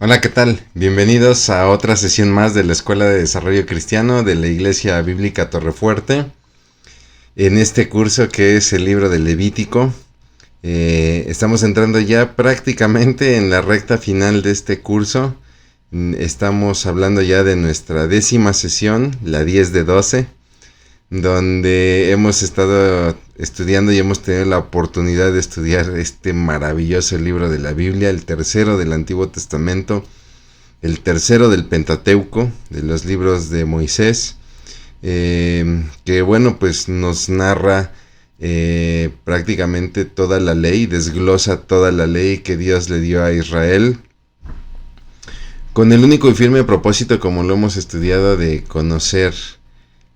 Hola, ¿qué tal? Bienvenidos a otra sesión más de la Escuela de Desarrollo Cristiano de la Iglesia Bíblica Torrefuerte. En este curso que es el libro de Levítico, estamos entrando ya prácticamente en la recta final de este curso. Estamos hablando ya de nuestra 10ª sesión, la 10 de 12, donde hemos estado estudiando y hemos tenido la oportunidad de estudiar este maravilloso libro de la Biblia, el tercero del Antiguo Testamento, el tercero del Pentateuco, de los libros de Moisés, que bueno, pues nos narra prácticamente toda la ley, desglosa toda la ley que Dios le dio a Israel, con el único y firme propósito, como lo hemos estudiado, de conocer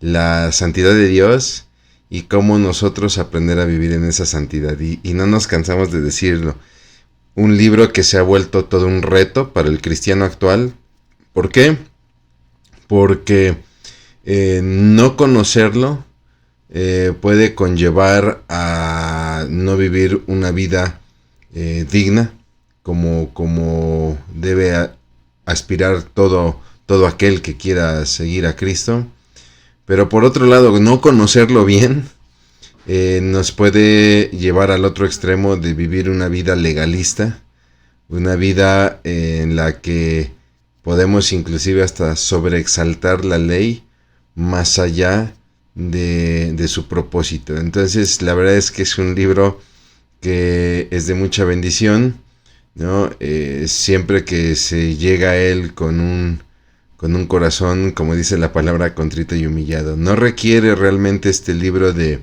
la santidad de Dios y cómo nosotros aprender a vivir en esa santidad. Y no nos cansamos de decirlo. Un libro que se ha vuelto todo un reto para el cristiano actual. ¿Por qué? Porque no conocerlo puede conllevar a no vivir una vida digna como debe aspirar todo aquel que quiera seguir a Cristo. Pero por otro lado, no conocerlo bien nos puede llevar al otro extremo de vivir una vida legalista, una vida en la que podemos inclusive hasta sobreexaltar la ley más allá de su propósito. Entonces, la verdad es que es un libro que es de mucha bendición, ¿no? Siempre que se llega a él con un corazón, como dice la palabra, contrito y humillado. No requiere realmente este libro de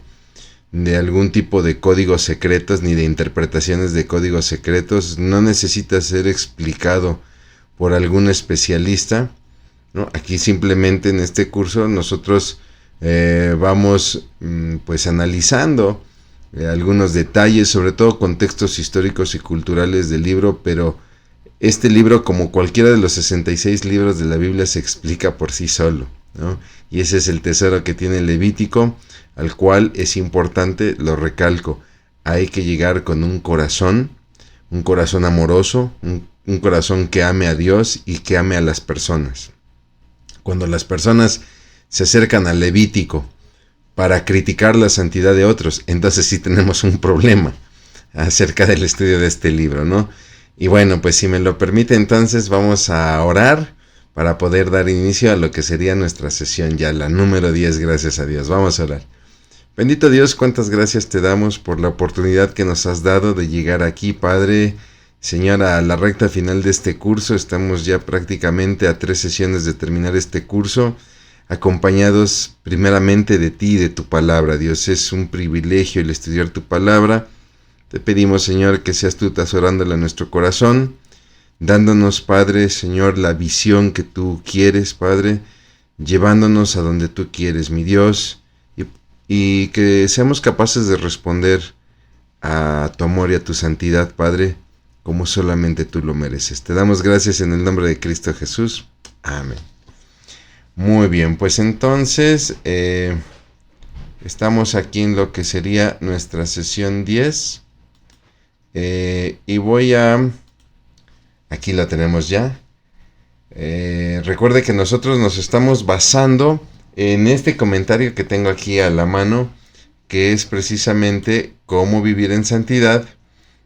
algún tipo de códigos secretos ni de interpretaciones de códigos secretos. No necesita ser explicado por algún especialista, ¿no? Aquí simplemente en este curso nosotros vamos pues analizando algunos detalles, sobre todo contextos históricos y culturales del libro, pero este libro, como cualquiera de los 66 libros de la Biblia, se explica por sí solo, ¿no? Y ese es el tesoro que tiene el Levítico, al cual es importante, lo recalco, hay que llegar con un corazón amoroso, un corazón que ame a Dios y que ame a las personas. Cuando las personas se acercan al Levítico para criticar la santidad de otros, entonces sí tenemos un problema acerca del estudio de este libro, ¿no? Y bueno, pues si me lo permite, entonces vamos a orar para poder dar inicio a lo que sería nuestra sesión ya, la número 10, gracias a Dios. Vamos a orar. Bendito Dios, cuántas gracias te damos por la oportunidad que nos has dado de llegar aquí, Padre. Señor, a la recta final de este curso, estamos ya prácticamente a 3 sesiones de terminar este curso, acompañados primeramente de ti y de tu palabra. Dios, es un privilegio el estudiar tu palabra. Te pedimos, Señor, que seas tú atesorándola en nuestro corazón, dándonos, Padre, Señor, la visión que tú quieres, Padre, llevándonos a donde tú quieres, mi Dios, y que seamos capaces de responder a tu amor y a tu santidad, Padre, como solamente tú lo mereces. Te damos gracias en el nombre de Cristo Jesús. Amén. Muy bien, pues entonces estamos aquí en lo que sería nuestra sesión 10. Y voy a... Aquí la tenemos ya. Recuerde que nosotros nos estamos basando en este comentario que tengo aquí a la mano, que es precisamente Cómo vivir en santidad,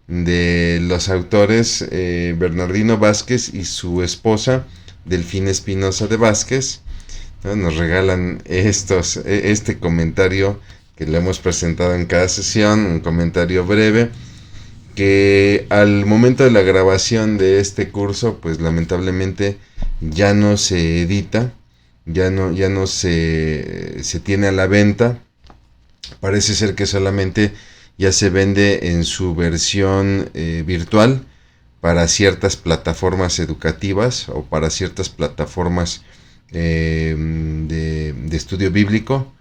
de los autores Bernardino Vázquez y su esposa Delfina Espinosa de Vázquez, ¿no? Nos regalan este comentario que le hemos presentado en cada sesión, un comentario breve, que al momento de la grabación de este curso, pues lamentablemente ya no se edita, ya no se tiene a la venta. Parece ser que solamente ya se vende en su versión virtual para ciertas plataformas educativas o para ciertas plataformas de estudio bíblico,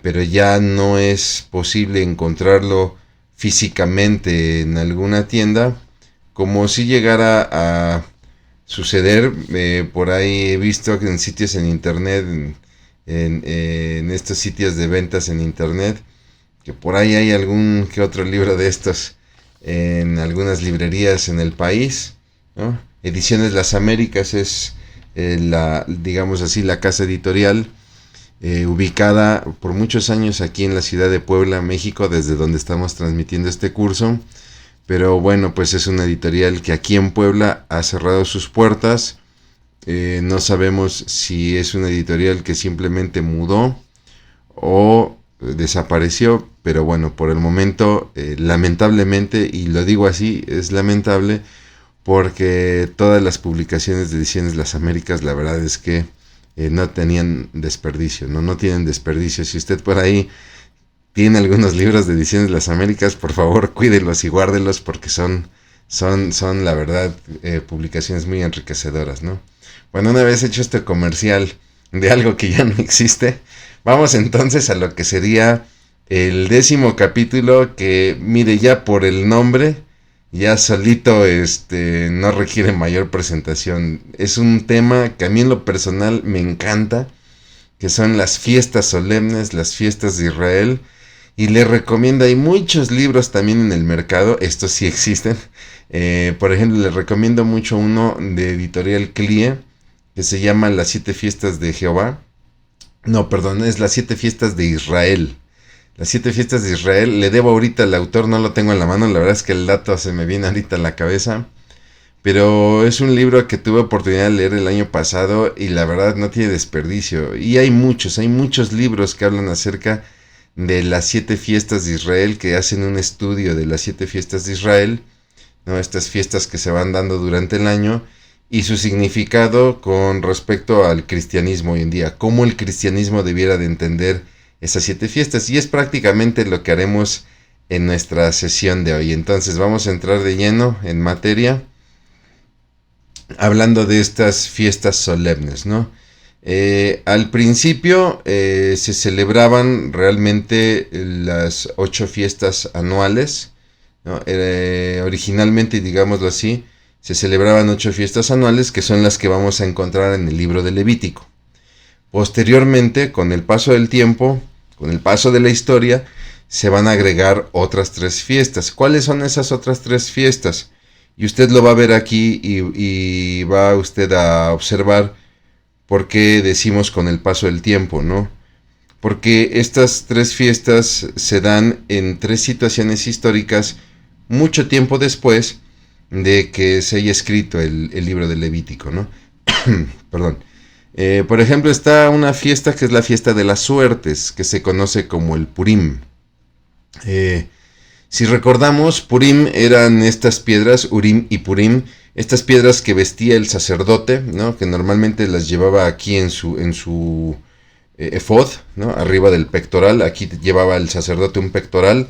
pero ya no es posible encontrarlo físicamente en alguna tienda, como si llegara a suceder. Por ahí he visto en sitios en internet, en estos sitios de ventas en internet, que por ahí hay algún que otro libro de estos en algunas librerías en el país, ¿no? Ediciones Las Américas es digamos así, la casa editorial ubicada por muchos años aquí en la ciudad de Puebla, México, desde donde estamos transmitiendo este curso. Pero bueno, pues es una editorial que aquí en Puebla ha cerrado sus puertas. No sabemos si es una editorial que simplemente mudó o desapareció, pero bueno, por el momento, lamentablemente, y lo digo así, es lamentable, porque todas las publicaciones de Ediciones Las Américas, la verdad es que no tenían desperdicio, no tienen desperdicio. Si usted por ahí tiene algunos libros de Ediciones Las Américas, por favor cuídelos y guárdelos, porque son la verdad publicaciones muy enriquecedoras, ¿no? Bueno, una vez hecho este comercial de algo que ya no existe, vamos entonces a lo que sería el 10º capítulo, que mire, ya por el nombre, ya solito no requiere mayor presentación. Es un tema que a mí en lo personal me encanta, que son las fiestas solemnes, las fiestas de Israel. Y le recomiendo, hay muchos libros también en el mercado, estos sí existen. Por ejemplo, le recomiendo mucho uno de editorial CLIE, que se llama Las 7 fiestas de Jehová. No, perdón, es Las 7 fiestas de Israel. Las 7 fiestas de Israel. Le debo ahorita al autor, no lo tengo en la mano, la verdad es que el dato se me viene ahorita a la cabeza. Pero es un libro que tuve oportunidad de leer el año pasado y la verdad no tiene desperdicio. Y hay muchos libros que hablan acerca de las 7 fiestas de Israel, que hacen un estudio de las 7 fiestas de Israel, ¿no? Estas fiestas que se van dando durante el año y su significado con respecto al cristianismo hoy en día, cómo el cristianismo debiera de entender esas 7 fiestas, y es prácticamente lo que haremos en nuestra sesión de hoy. Entonces vamos a entrar de lleno en materia, hablando de estas fiestas solemnes, ¿no? Al principio se celebraban realmente las 8 fiestas anuales, ¿no? Originalmente, digámoslo así, se celebraban 8 fiestas anuales, que son las que vamos a encontrar en el libro de Levítico. Posteriormente, con el paso del tiempo, con el paso de la historia, se van a agregar otras 3 fiestas. ¿Cuáles son esas otras 3 fiestas? Y usted lo va a ver aquí y va usted a observar por qué decimos con el paso del tiempo, ¿no? Porque estas 3 fiestas se dan en 3 situaciones históricas mucho tiempo después de que se haya escrito el libro de Levítico, ¿no? Perdón. Por ejemplo, está una fiesta que es la fiesta de las suertes, que se conoce como el Purim. Si recordamos, Purim eran estas piedras, Urim y Purim, estas piedras que vestía el sacerdote, ¿no? Que normalmente las llevaba aquí en su efod, ¿no? Arriba del pectoral. Aquí llevaba el sacerdote un pectoral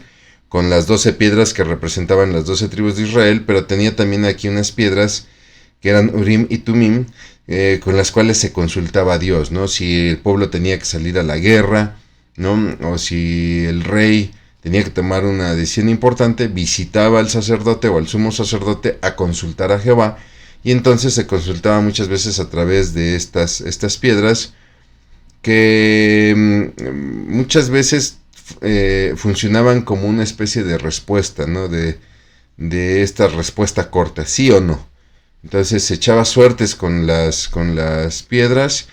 con las 12 piedras que representaban las 12 tribus de Israel, pero tenía también aquí unas piedras que eran Urim y Tumim, con las cuales se consultaba a Dios, ¿no? Si el pueblo tenía que salir a la guerra, ¿no? O si el rey tenía que tomar una decisión importante, visitaba al sacerdote o al sumo sacerdote a consultar a Jehová, y entonces se consultaba muchas veces a través de estas piedras, que muchas veces funcionaban como una especie de respuesta, ¿no? De esta respuesta corta, sí o no. Entonces se echaba suertes con las piedras,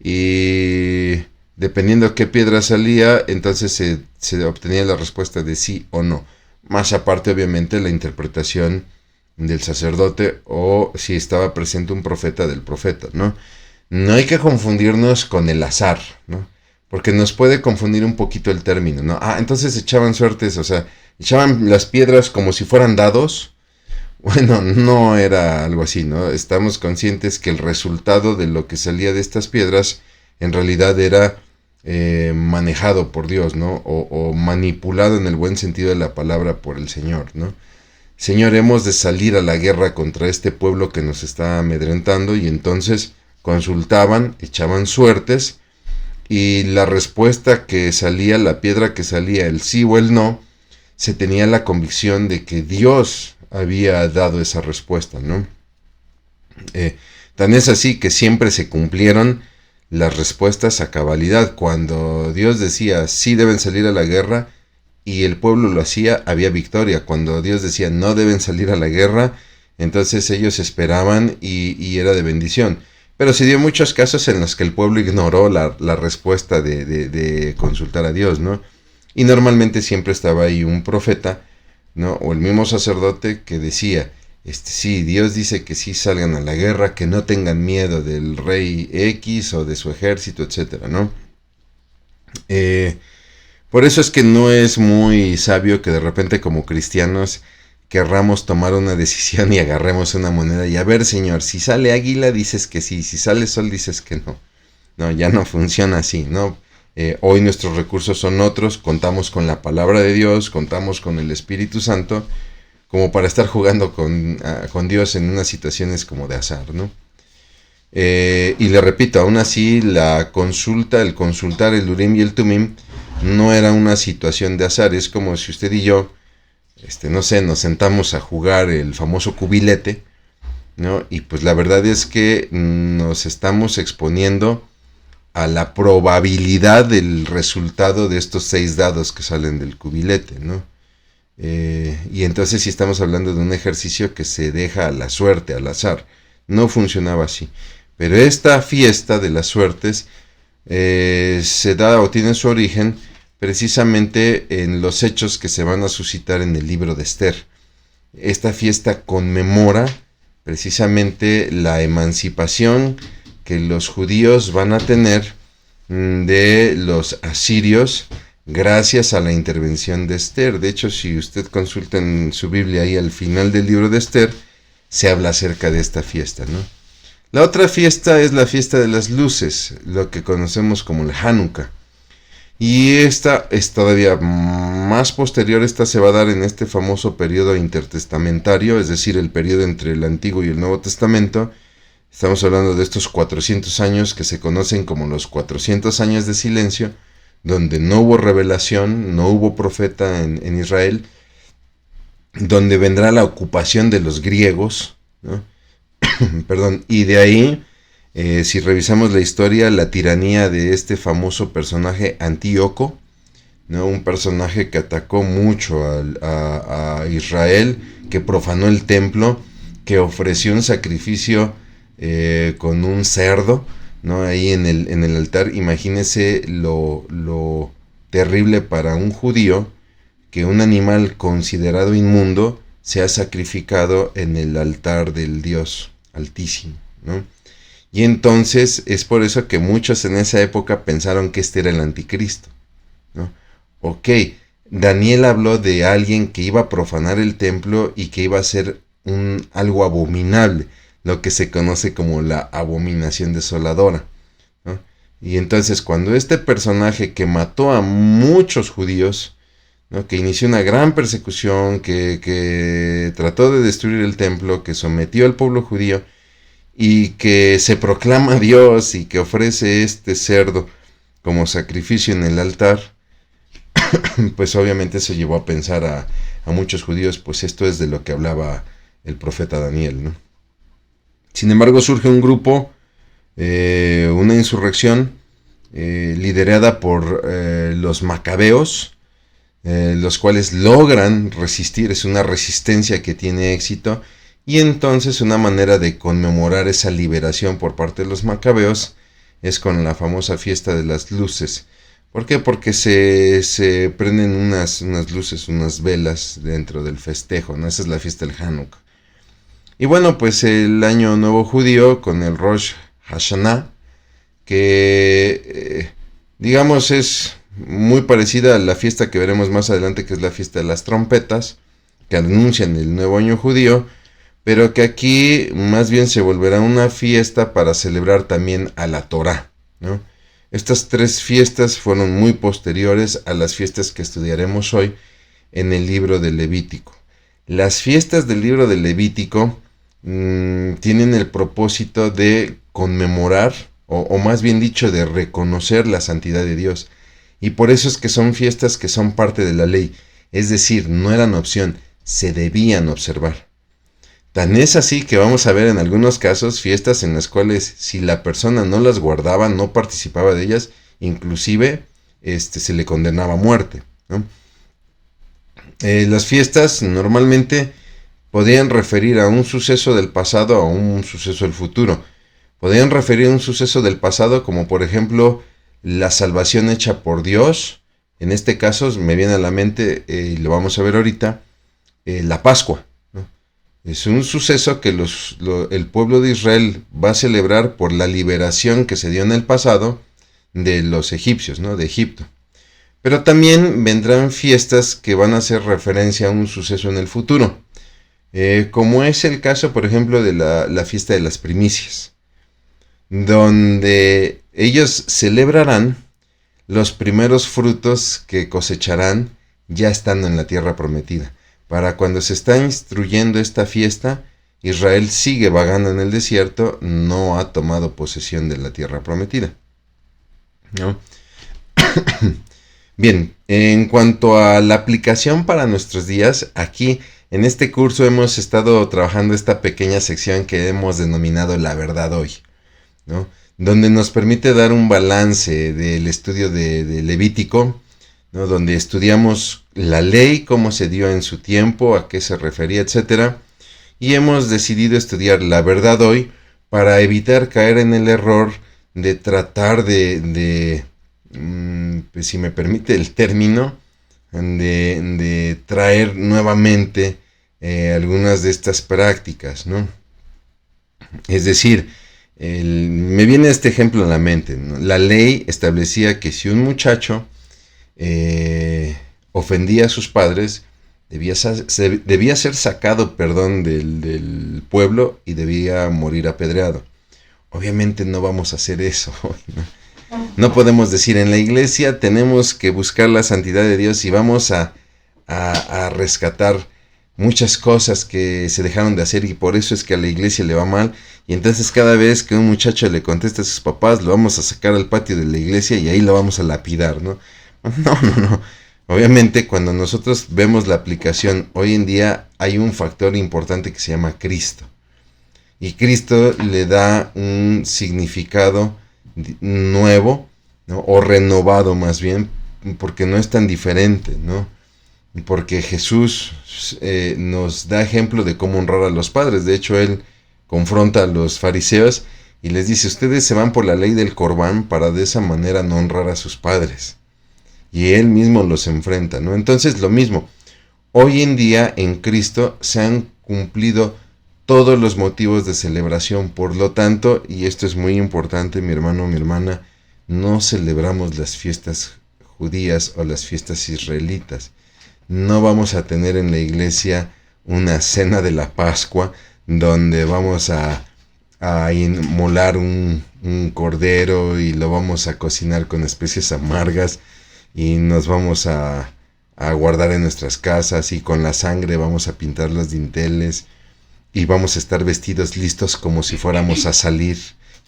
y dependiendo qué piedra salía, entonces se obtenía la respuesta de sí o no. Más aparte, obviamente, la interpretación del sacerdote, o si estaba presente un profeta, del profeta, ¿no? No hay que confundirnos con el azar, ¿no? Porque nos puede confundir un poquito el término, ¿no? Entonces echaban suertes, o sea, echaban las piedras como si fueran dados. Bueno, no era algo así, ¿no? Estamos conscientes que el resultado de lo que salía de estas piedras en realidad era manejado por Dios, ¿no? O manipulado en el buen sentido de la palabra por el Señor, ¿no? Señor, hemos de salir a la guerra contra este pueblo que nos está amedrentando, y entonces consultaban, echaban suertes, y la respuesta que salía, la piedra que salía, el sí o el no, se tenía la convicción de que Dios había dado esa respuesta, ¿no? Tan es así que siempre se cumplieron las respuestas a cabalidad. Cuando Dios decía sí deben salir a la guerra y el pueblo lo hacía, había victoria. Cuando Dios decía no deben salir a la guerra, Entonces ellos esperaban y era de bendición. Pero se dio muchos casos en los que el pueblo ignoró la respuesta de consultar a Dios, ¿no? Y normalmente siempre estaba ahí un profeta, ¿no? O el mismo sacerdote que decía, sí, Dios dice que sí salgan a la guerra, que no tengan miedo del rey X o de su ejército, etcétera, ¿no? Por eso es que no es muy sabio que de repente como cristianos querramos tomar una decisión y agarremos una moneda y a ver, señor, si sale águila dices que sí, si sale sol dices que no. No, ya no funciona así, ¿no? Hoy nuestros recursos son otros, contamos con la palabra de Dios, contamos con el Espíritu Santo, como para estar jugando con Dios en unas situaciones como de azar, ¿no? Y le repito, aún así la consulta, el consultar el Urim y el Tumim no era una situación de azar, es como si usted y yo, no sé, nos sentamos a jugar el famoso cubilete, ¿no? Y pues la verdad es que nos estamos exponiendo a la probabilidad del resultado de estos 6 dados que salen del cubilete, ¿no? Y entonces si estamos hablando de un ejercicio que se deja a la suerte, al azar. No funcionaba así. Pero esta fiesta de las suertes se da o tiene su origen precisamente en los hechos que se van a suscitar en el libro de Esther. Esta fiesta conmemora precisamente la emancipación que los judíos van a tener de los asirios gracias a la intervención de Esther. De hecho, si usted consulta en su Biblia ahí al final del libro de Esther, se habla acerca de esta fiesta, ¿no? La otra fiesta es la fiesta de las luces, lo que conocemos como el Hanukkah. Y esta es todavía más posterior, esta se va a dar en este famoso periodo intertestamentario, es decir, el periodo entre el Antiguo y el Nuevo Testamento. Estamos hablando de estos 400 años que se conocen como los 400 años de silencio, donde no hubo revelación, no hubo profeta en Israel, donde vendrá la ocupación de los griegos, ¿no? Perdón, y de ahí, si revisamos la historia, la tiranía de este famoso personaje Antíoco, ¿no? Un personaje que atacó mucho a Israel, que profanó el templo, que ofreció un sacrificio con un cerdo, ¿no? Ahí en el altar. Imagínese lo terrible para un judío que un animal considerado inmundo sea sacrificado en el altar del Dios Altísimo, ¿no? Y entonces es por eso que muchos en esa época pensaron que este era el anticristo, ¿no? Ok, Daniel habló de alguien que iba a profanar el templo y que iba a hacer algo abominable, lo que se conoce como la abominación desoladora, ¿no? Y entonces cuando este personaje que mató a muchos judíos, ¿no? Que inició una gran persecución, que trató de destruir el templo, que sometió al pueblo judío y que se proclama Dios y que ofrece este cerdo como sacrificio en el altar, pues obviamente se llevó a pensar a muchos judíos, pues esto es de lo que hablaba el profeta Daniel, ¿no? Sin embargo, surge un grupo, una insurrección liderada por los macabeos, los cuales logran resistir, es una resistencia que tiene éxito, y entonces una manera de conmemorar esa liberación por parte de los macabeos es con la famosa fiesta de las luces. ¿Por qué? Porque se prenden unas luces, unas velas dentro del festejo, ¿no? Esa es la fiesta del Hanukkah. Y bueno, pues el año nuevo judío con el Rosh Hashanah, que digamos es muy parecida a la fiesta que veremos más adelante, que es la fiesta de las trompetas, que anuncian el nuevo año judío, pero que aquí más bien se volverá una fiesta para celebrar también a la Torá, ¿no? Estas 3 fiestas fueron muy posteriores a las fiestas que estudiaremos hoy en el libro de Levítico. Las fiestas del libro de Levítico tienen el propósito de conmemorar, o más bien dicho, de reconocer la santidad de Dios. Y por eso es que son fiestas que son parte de la ley. Es decir, no eran opción, se debían observar. Tan es así que vamos a ver en algunos casos fiestas en las cuales si la persona no las guardaba, no participaba de ellas, inclusive se le condenaba a muerte, ¿no? Las fiestas normalmente podrían referir a un suceso del pasado o a un suceso del futuro. Podrían referir a un suceso del pasado como por ejemplo la salvación hecha por Dios. En este caso me viene a la mente, y lo vamos a ver ahorita, la Pascua, ¿no? Es un suceso que el pueblo de Israel va a celebrar por la liberación que se dio en el pasado de los egipcios, ¿no? De Egipto. Pero también vendrán fiestas que van a hacer referencia a un suceso en el futuro, como es el caso, por ejemplo, de la fiesta de las primicias, donde ellos celebrarán los primeros frutos que cosecharán ya estando en la tierra prometida. Para cuando se está instruyendo esta fiesta, Israel sigue vagando en el desierto, no ha tomado posesión de la tierra prometida, ¿no? Bien, en cuanto a la aplicación para nuestros días, aquí en este curso hemos estado trabajando esta pequeña sección que hemos denominado La Verdad Hoy, ¿no? Donde nos permite dar un balance del estudio de Levítico, ¿no? Donde estudiamos la ley, cómo se dio en su tiempo, a qué se refería, etcétera. Y hemos decidido estudiar La Verdad Hoy para evitar caer en el error de tratar pues si me permite el término, de traer nuevamente algunas de estas prácticas, ¿no? Es decir, me viene este ejemplo a la mente, ¿no? La ley establecía que si un muchacho ofendía a sus padres, debía ser sacado, del pueblo y debía morir apedreado. Obviamente no vamos a hacer eso, ¿no? No podemos decir en la iglesia tenemos que buscar la santidad de Dios y vamos a rescatar muchas cosas que se dejaron de hacer y por eso es que a la iglesia le va mal, y entonces cada vez que un muchacho le contesta a sus papás lo vamos a sacar al patio de la iglesia y ahí lo vamos a lapidar, ¿no? No. Obviamente cuando nosotros vemos la aplicación, hoy en día hay un factor importante que se llama Cristo, y Cristo le da un significado nuevo, ¿no? O renovado más bien, porque no es tan diferente, ¿no? Porque Jesús nos da ejemplo de cómo honrar a los padres. De hecho, él confronta a los fariseos y les dice, ustedes se van por la ley del Corbán para de esa manera no honrar a sus padres. Y él mismo los enfrenta, ¿no? Entonces, lo mismo, hoy en día en Cristo se han cumplido todos los motivos de celebración. Por lo tanto, y esto es muy importante, mi hermano, mi hermana, no celebramos las fiestas judías o las fiestas israelitas. No vamos a tener en la iglesia una cena de la Pascua donde vamos a inmolar un cordero y lo vamos a cocinar con especies amargas y nos vamos a guardar en nuestras casas y con la sangre vamos a pintar los dinteles y vamos a estar vestidos listos como si fuéramos a salir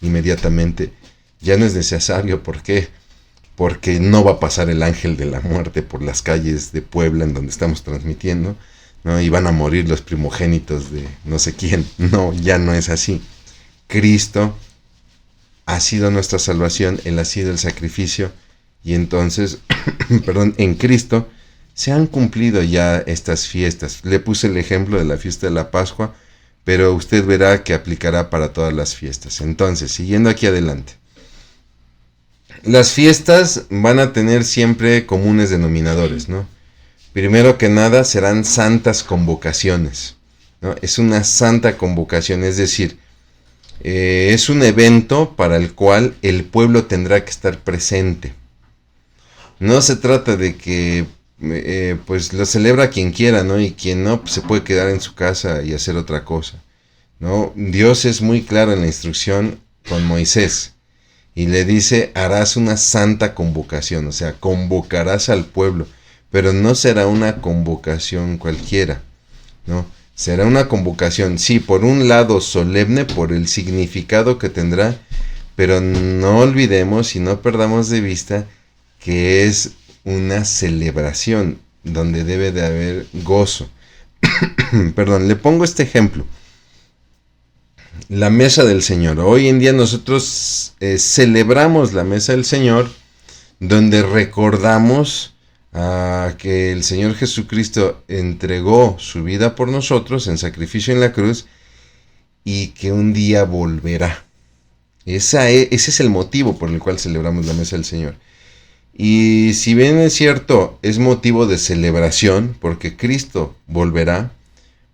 inmediatamente. Ya no es necesario. ¿Por qué? Porque no va a pasar el ángel de la muerte por las calles de Puebla en donde estamos transmitiendo, ¿no? Y van a morir los primogénitos de no sé quién. No, ya no es así. Cristo ha sido nuestra salvación, Él ha sido el sacrificio, y entonces, en Cristo se han cumplido ya estas fiestas. Le puse el ejemplo de la fiesta de la Pascua, pero usted verá que aplicará para todas las fiestas. Entonces, siguiendo aquí adelante. Las fiestas van a tener siempre comunes denominadores, ¿no? Primero que nada serán santas convocaciones, ¿no? Es una santa convocación, es decir, es un evento para el cual el pueblo tendrá que estar presente. No se trata de que pues lo celebra quien quiera, ¿no? Y quien no, pues se puede quedar en su casa y hacer otra cosa, ¿no? Dios es muy claro en la instrucción con Moisés y le dice, harás una santa convocación, o sea, convocarás al pueblo, pero no será una convocación cualquiera, ¿no? Será una convocación, sí, por un lado solemne por el significado que tendrá, pero no olvidemos y no perdamos de vista que es una celebración donde debe de haber gozo. Perdón, le pongo este ejemplo. La mesa del Señor. Hoy en día nosotros celebramos la mesa del Señor donde recordamos a que el Señor Jesucristo entregó su vida por nosotros en sacrificio en la cruz y que un día volverá. Ese es el motivo por el cual celebramos la mesa del Señor. Y si bien es cierto, es motivo de celebración porque Cristo volverá,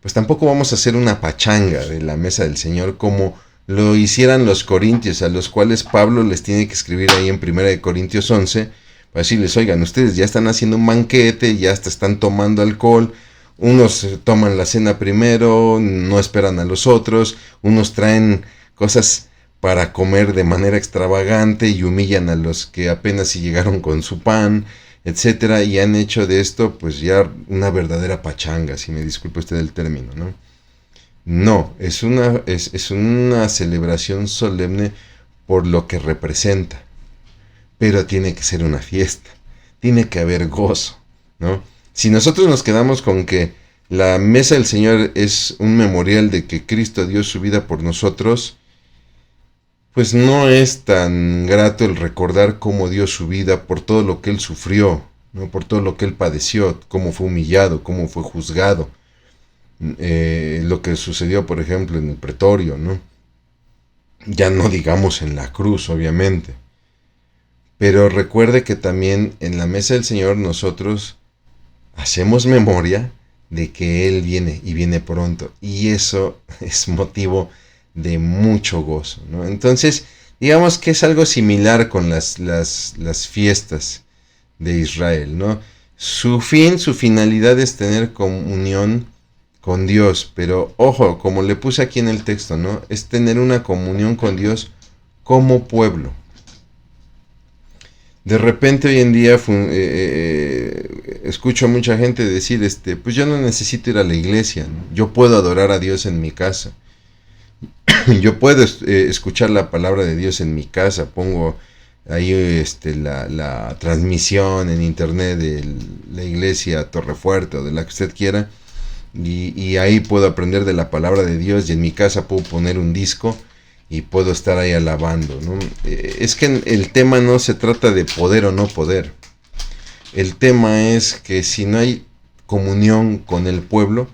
pues tampoco vamos a hacer una pachanga de la mesa del Señor como lo hicieran los corintios, a los cuales Pablo les tiene que escribir ahí en 1 Corintios 11, para decirles, oigan, ustedes ya están haciendo un banquete, ya hasta están tomando alcohol, unos toman la cena primero, no esperan a los otros, unos traen cosas para comer de manera extravagante y humillan a los que apenas si llegaron con su pan, etcétera, y han hecho de esto pues ya una verdadera pachanga, si me disculpa usted el término, ¿no? No, es una celebración solemne por lo que representa, pero tiene que ser una fiesta, tiene que haber gozo, ¿no? Si nosotros nos quedamos con que la mesa del Señor es un memorial de que Cristo dio su vida por nosotros, pues no es tan grato el recordar cómo dio su vida por todo lo que Él sufrió, ¿no? Por todo lo que Él padeció, cómo fue humillado, cómo fue juzgado, lo que sucedió, por ejemplo, en el pretorio, ¿no? Ya no digamos en la cruz, obviamente. Pero recuerde que también en la mesa del Señor nosotros hacemos memoria de que Él viene y viene pronto. Y eso es motivo de mucho gozo, ¿no? Entonces, digamos que es algo similar con las fiestas de Israel, ¿no? Su finalidad es tener comunión con Dios, pero ojo, como le puse aquí en el texto, ¿no? Es tener una comunión con Dios como pueblo. De repente hoy en día escucho a mucha gente decir, pues yo no necesito ir a la iglesia, ¿no? Yo puedo adorar a Dios en mi casa. Yo puedo escuchar la palabra de Dios en mi casa, pongo ahí la transmisión en internet de la iglesia Torrefuerte o de la que usted quiera, y ahí puedo aprender de la palabra de Dios, y en mi casa puedo poner un disco y puedo estar ahí alabando, ¿no? Es que el tema no se trata de poder o no poder. El tema es que si no hay comunión con el pueblo,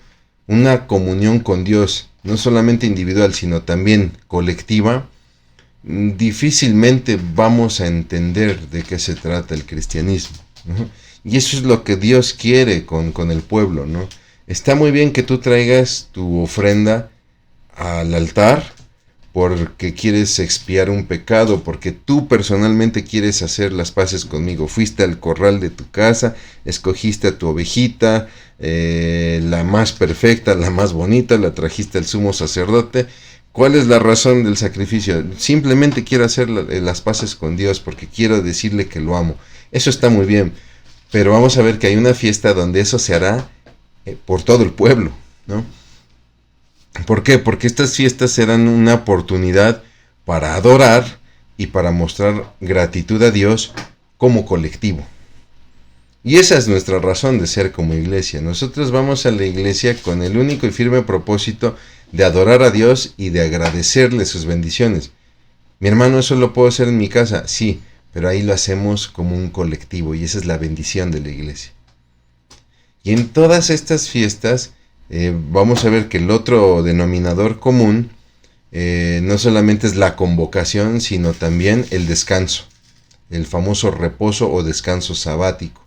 una comunión con Dios, no solamente individual, sino también colectiva, difícilmente vamos a entender de qué se trata el cristianismo, ¿no? Y eso es lo que Dios quiere con el pueblo, ¿no? Está muy bien que tú traigas tu ofrenda al altar porque quieres expiar un pecado, porque tú personalmente quieres hacer las paces conmigo. Fuiste al corral de tu casa, escogiste a tu ovejita, la más perfecta, la más bonita, la trajiste al sumo sacerdote. ¿Cuál es la razón del sacrificio? Simplemente quiero hacer las paces con Dios porque quiero decirle que lo amo. Eso está muy bien, pero vamos a ver que hay una fiesta donde eso se hará por todo el pueblo, ¿no? ¿Por qué? Porque estas fiestas serán una oportunidad para adorar y para mostrar gratitud a Dios como colectivo. Y esa es nuestra razón de ser como iglesia. Nosotros vamos a la iglesia con el único y firme propósito de adorar a Dios y de agradecerle sus bendiciones. Mi hermano, ¿eso lo puedo hacer en mi casa? Sí, pero ahí lo hacemos como un colectivo y esa es la bendición de la iglesia. Y en todas estas fiestas vamos a ver que el otro denominador común no solamente es la convocación, sino también el descanso, el famoso reposo o descanso sabático,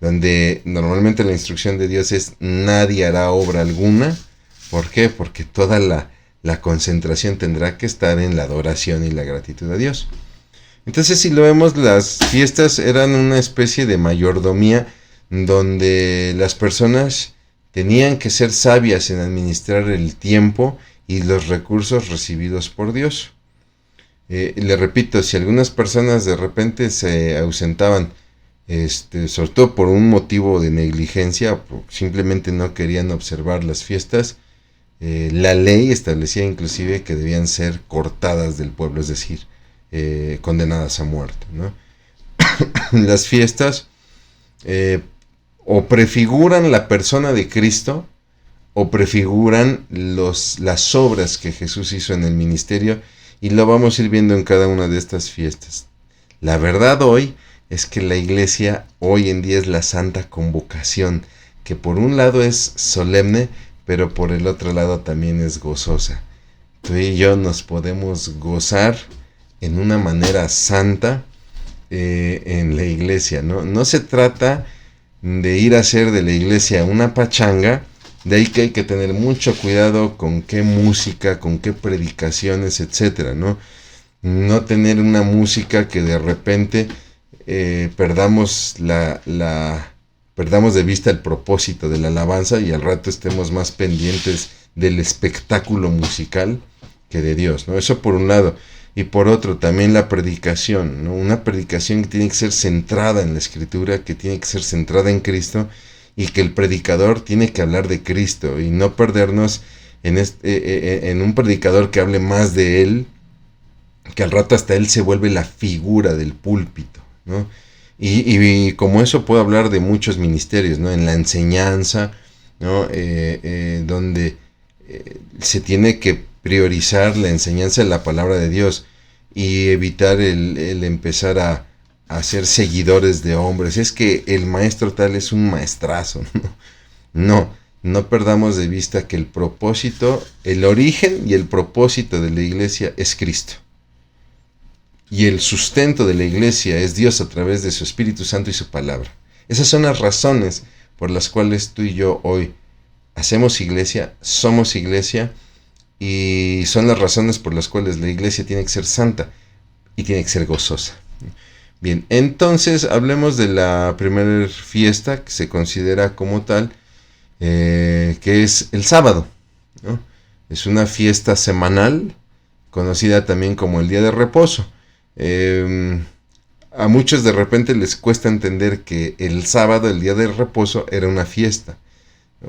donde normalmente la instrucción de Dios es nadie hará obra alguna. ¿Por qué? Porque toda la concentración tendrá que estar en la adoración y la gratitud a Dios. Entonces, si lo vemos, las fiestas eran una especie de mayordomía donde las personas tenían que ser sabias en administrar el tiempo y los recursos recibidos por Dios. Le repito, si algunas personas de repente se ausentaban, sobre todo por un motivo de negligencia, simplemente no querían observar las fiestas, la ley establecía inclusive que debían ser cortadas del pueblo, es decir, condenadas a muerte, ¿no? Las fiestas o prefiguran la persona de Cristo o prefiguran las obras que Jesús hizo en el ministerio, y lo vamos a ir viendo en cada una de estas fiestas. La verdad hoy es que la iglesia hoy en día es la santa convocación, que por un lado es solemne, pero por el otro lado también es gozosa. Tú y yo nos podemos gozar en una manera santa en la iglesia, ¿no? No se trata de ir a hacer de la iglesia una pachanga, de ahí que hay que tener mucho cuidado con qué música, con qué predicaciones, etcétera, ¿no? No tener una música que de repente perdamos perdamos de vista el propósito de la alabanza y al rato estemos más pendientes del espectáculo musical que de Dios, ¿no? Eso por un lado. Y por otro, también la predicación, ¿no? Una predicación que tiene que ser centrada en la Escritura, que tiene que ser centrada en Cristo, y que el predicador tiene que hablar de Cristo y no perdernos en un predicador que hable más de Él, que al rato hasta Él se vuelve la figura del púlpito, ¿no? Y como eso puedo hablar de muchos ministerios, ¿no? En la enseñanza, ¿no? Donde se tiene que priorizar la enseñanza de la palabra de Dios y evitar el empezar a ser seguidores de hombres. Es que el maestro tal es un maestrazo, ¿no? No perdamos de vista que el propósito, el origen y el propósito de la iglesia es Cristo. Y el sustento de la iglesia es Dios a través de su Espíritu Santo y su palabra. Esas son las razones por las cuales tú y yo hoy hacemos iglesia, somos iglesia, y son las razones por las cuales la iglesia tiene que ser santa y tiene que ser gozosa. Bien, entonces hablemos de la primera fiesta que se considera como tal, que es el sábado, ¿no? Es una fiesta semanal, conocida también como el día de reposo. A muchos de repente les cuesta entender que el sábado, el día de reposo, era una fiesta.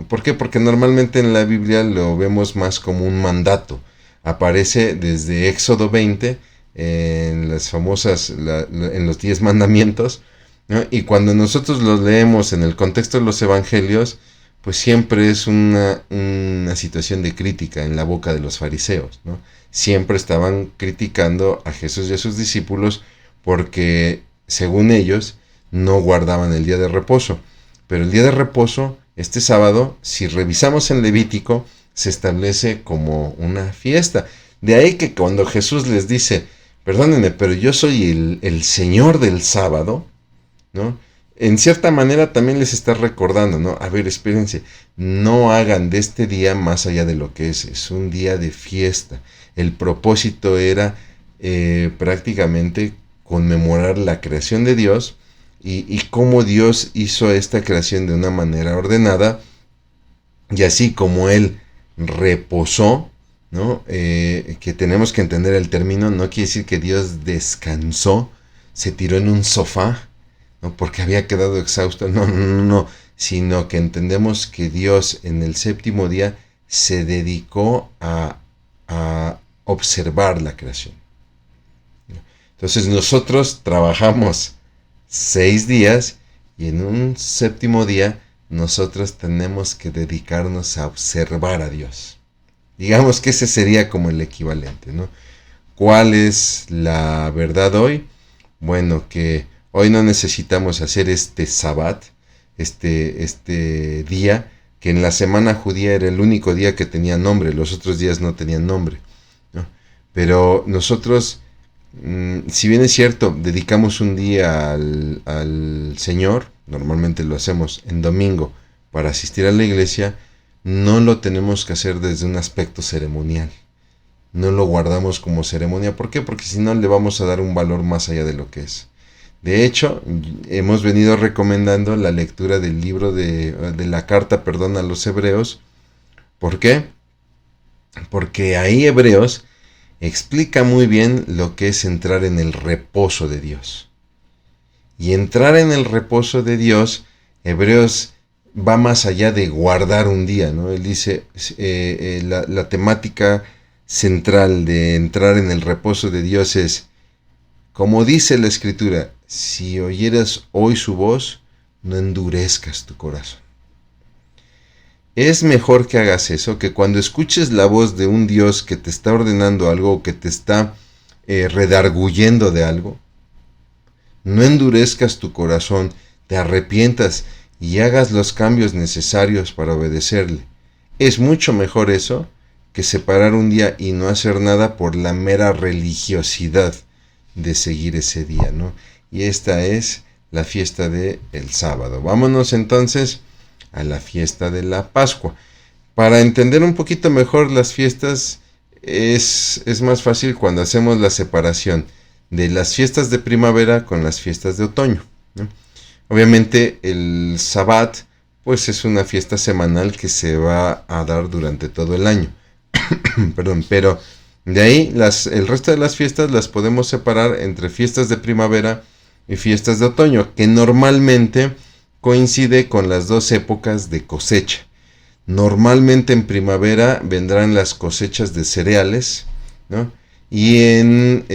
¿Por qué? Porque normalmente en la Biblia lo vemos más como un mandato. Aparece desde Éxodo 20, en las famosas, en los 10 mandamientos, ¿no? Y cuando nosotros los leemos en el contexto de los evangelios, pues siempre es una situación de crítica en la boca de los fariseos, ¿no? Siempre estaban criticando a Jesús y a sus discípulos porque, según ellos, no guardaban el día de reposo. Pero el día de reposo, este sábado, si revisamos en Levítico, se establece como una fiesta. De ahí que cuando Jesús les dice, perdónenme, pero yo soy el Señor del sábado, ¿no? En cierta manera también les está recordando, ¿no? A ver, espérense, no hagan de este día más allá de lo que es un día de fiesta. El propósito era prácticamente conmemorar la creación de Dios y cómo Dios hizo esta creación de una manera ordenada, y así como Él reposó, ¿no? Que tenemos que entender el término, no quiere decir que Dios descansó, se tiró en un sofá, ¿no? Porque había quedado exhausto, no, sino que entendemos que Dios en el séptimo día se dedicó a observar la creación. Entonces nosotros trabajamos 6 días y en un séptimo día nosotros tenemos que dedicarnos a observar a Dios. Digamos que ese sería como el equivalente, ¿no? ¿Cuál es la verdad hoy? Bueno, que hoy no necesitamos hacer este sabbat, este día, que en la semana judía era el único día que tenía nombre, los otros días no tenían nombre, ¿no? Pero nosotros, si bien es cierto, dedicamos un día al Señor, normalmente lo hacemos en domingo para asistir a la iglesia, no lo tenemos que hacer desde un aspecto ceremonial. No lo guardamos como ceremonia. ¿Por qué? Porque si no le vamos a dar un valor más allá de lo que es. De hecho, hemos venido recomendando la lectura del libro de la carta, a los Hebreos. ¿Por qué? Porque ahí Hebreos explica muy bien lo que es entrar en el reposo de Dios. Y entrar en el reposo de Dios, Hebreos va más allá de guardar un día, ¿no? Él dice, la temática central de entrar en el reposo de Dios es, como dice la Escritura, si oyeras hoy su voz, no endurezcas tu corazón. Es mejor que hagas eso, que cuando escuches la voz de un Dios que te está ordenando algo, que te está redarguyendo de algo, no endurezcas tu corazón, te arrepientas y hagas los cambios necesarios para obedecerle. Es mucho mejor eso que separar un día y no hacer nada por la mera religiosidad de seguir ese día, ¿no? Y esta es la fiesta del sábado. Vámonos entonces a la fiesta de la Pascua. Para entender un poquito mejor las fiestas, es más fácil cuando hacemos la separación de las fiestas de primavera con las fiestas de otoño, ¿no? Obviamente el Sabbat pues es una fiesta semanal que se va a dar durante todo el año. Perdón, pero de ahí el resto de las fiestas las podemos separar entre fiestas de primavera y fiestas de otoño, que normalmente coincide con las dos épocas de cosecha. Normalmente en primavera vendrán las cosechas de cereales, ¿no? Y en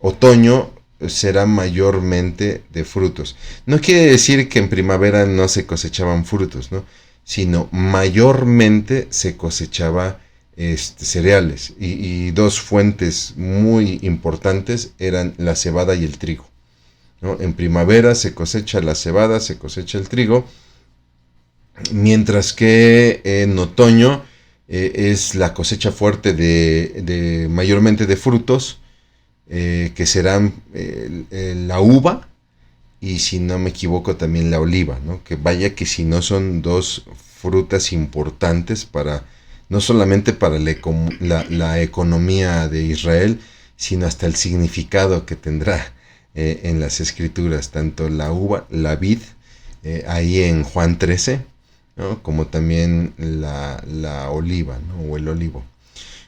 otoño será mayormente de frutos. No quiere decir que en primavera no se cosechaban frutos, ¿no? Sino mayormente se cosechaba cereales. Y dos fuentes muy importantes eran la cebada y el trigo, ¿no? En primavera se cosecha la cebada, se cosecha el trigo, mientras que en otoño es la cosecha fuerte de mayormente de frutos, que serán la uva y, si no me equivoco, también la oliva, ¿no? Que vaya que si no son dos frutas importantes para no solamente para la economía de Israel, sino hasta el significado que tendrá en las escrituras, tanto la uva, la vid, ahí en Juan 13, ¿no? Como también la oliva, ¿no? O el olivo.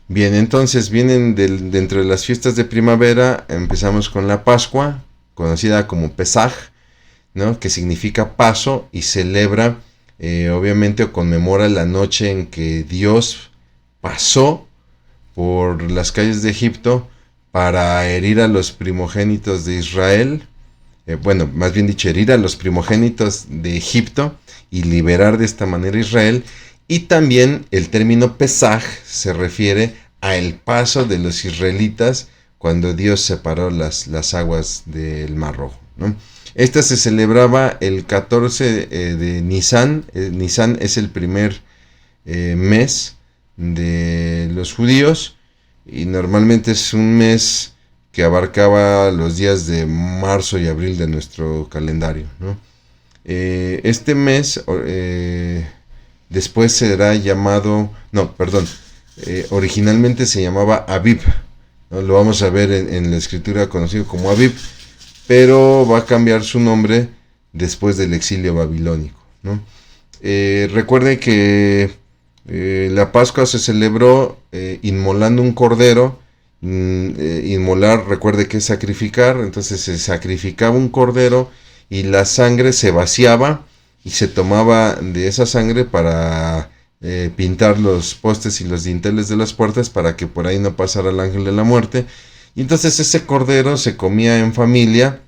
Bien, entonces vienen dentro de las fiestas de primavera, empezamos con la Pascua, conocida como Pesaj, ¿no? Que significa paso y celebra, obviamente, o conmemora la noche en que Dios pasó por las calles de Egipto para herir a los primogénitos de Israel, bueno, más bien dicho, herir a los primogénitos de Egipto y liberar de esta manera a Israel. Y también el término Pesaj se refiere a el paso de los israelitas cuando Dios separó las aguas del Mar Rojo, ¿no? Esta se celebraba el 14 de Nisan. Nisan es el primer mes de los judíos y normalmente es un mes que abarcaba los días de marzo y abril de nuestro calendario, ¿no? Este mes después será llamado, originalmente se llamaba Abib, ¿no? Lo vamos a ver en la escritura conocido como Abib, pero va a cambiar su nombre después del exilio babilónico, ¿no? Recuerde que la Pascua se celebró inmolando un cordero. Inmolar, recuerde que es sacrificar, entonces se sacrificaba un cordero y la sangre se vaciaba y se tomaba de esa sangre para pintar los postes y los dinteles de las puertas para que por ahí no pasara el ángel de la muerte. Y entonces ese cordero se comía en familia,